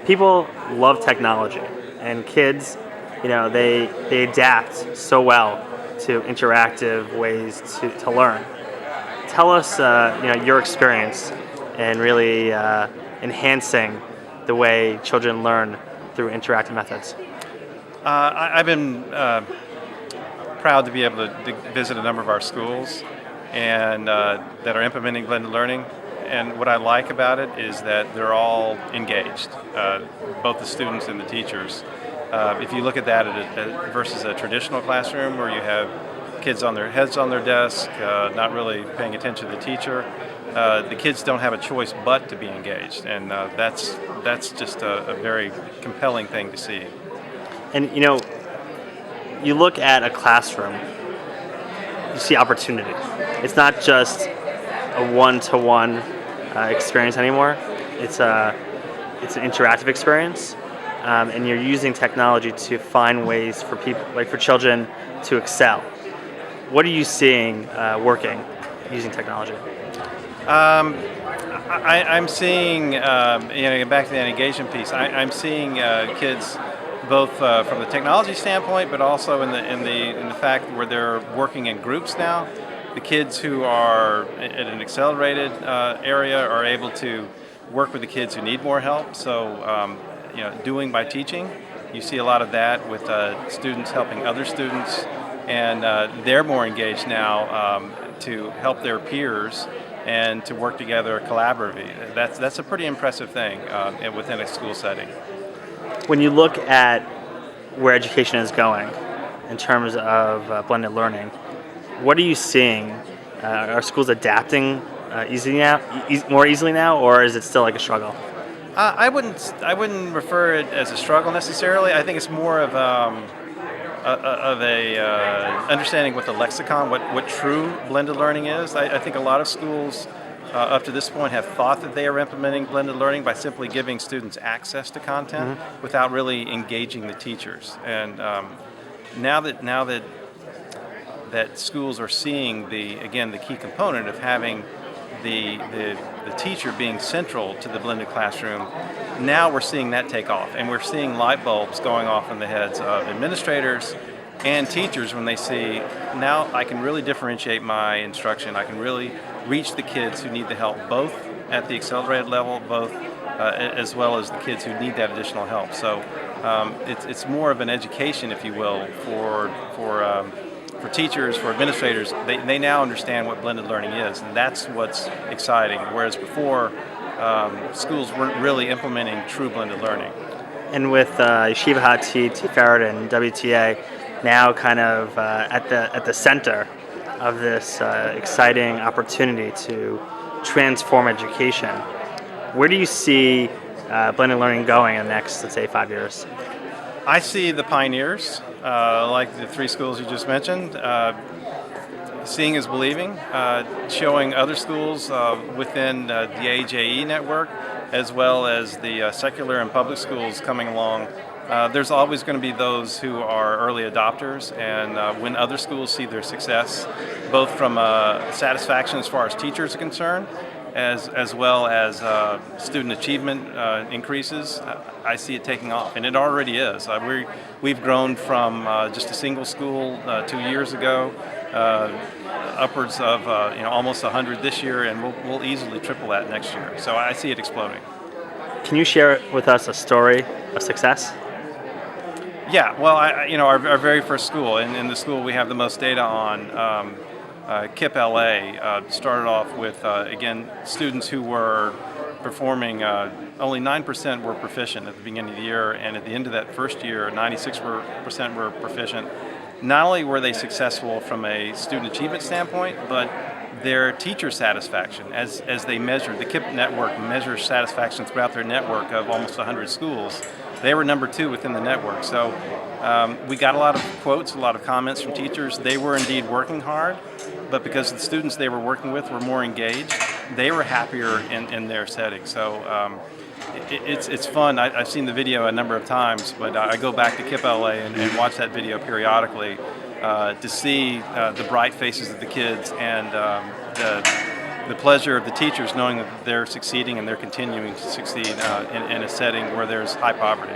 People love technology, and kids, they adapt so well to interactive ways to learn. Tell us, your experience in really enhancing the way children learn through interactive methods. I've been proud to be able to visit a number of our schools and that are implementing blended learning. And what I like about it is that they're all engaged, both the students and the teachers. If you look at that versus a traditional classroom where you have kids on their heads on their desk, not really paying attention to the teacher, the kids don't have a choice but to be engaged, and that's just a very compelling thing to see. And you look at a classroom, you see opportunity. It's not just a one-to-one experience anymore. It's an interactive experience, and you're using technology to find ways for people, like for children, to excel. What are you seeing working using technology? I'm seeing, back to that engagement piece. I'm seeing kids both from the technology standpoint, but also in the fact where they're working in groups now. The kids who are at an accelerated area are able to work with the kids who need more help. So, doing by teaching, you see a lot of that with students helping other students, and they're more engaged now to help their peers and to work together collaboratively. That's a pretty impressive thing within a school setting. When you look at where education is going in terms of blended learning, what are you seeing? Are schools adapting more easily now, or is it still like a struggle? I wouldn't refer it as a struggle necessarily. I think it's more of a understanding what the lexicon, what true blended learning is. I think a lot of schools up to this point have thought that they are implementing blended learning by simply giving students access to content without really engaging the teachers. And now that schools are seeing the key component of having the teacher being central to the blended classroom, now we're seeing that take off, and we're seeing light bulbs going off in the heads of administrators and teachers when they see, now I can really differentiate my instruction. I can really reach the kids who need the help, both at the accelerated level, both as well as the kids who need that additional help. So it's more of an education, if you will, for teachers, for administrators. They now understand what blended learning is, and that's what's exciting. Whereas before, schools weren't really implementing true blended learning. And with Yeshiva Hatid, Tiferet, and WTA now kind of at the center of this exciting opportunity to transform education, where do you see blended learning going in the next, let's say, 5 years? I see the pioneers, like the three schools you just mentioned, seeing is believing, showing other schools within the AJE network, as well as the secular and public schools coming along. There's always going to be those who are early adopters, and when other schools see their success, both from satisfaction as far as teachers are concerned, as well as student achievement increases, I see it taking off, and it already is. We've grown from just a single school 2 years ago, upwards of almost 100 this year, and we'll easily triple that next year. So I see it exploding. Can you share with us a story of success? Yeah, well, our very first school, and in the school we have the most data on, KIPP LA, started off with, again, students who were performing, only 9% were proficient at the beginning of the year, and at the end of that first year, 96% were proficient. Not only were they successful from a student achievement standpoint, but their teacher satisfaction, as they measured, the KIPP network measures satisfaction throughout their network of almost 100 schools. They were number 2 within the network. So we got a lot of quotes, a lot of comments from teachers. They were indeed working hard, but because the students they were working with were more engaged, they were happier in their setting. So it's fun. I've seen the video a number of times, but I go back to KIPP LA and watch that video periodically to see the bright faces of the kids and the the pleasure of the teachers knowing that they're succeeding and they're continuing to succeed in a setting where there's high poverty.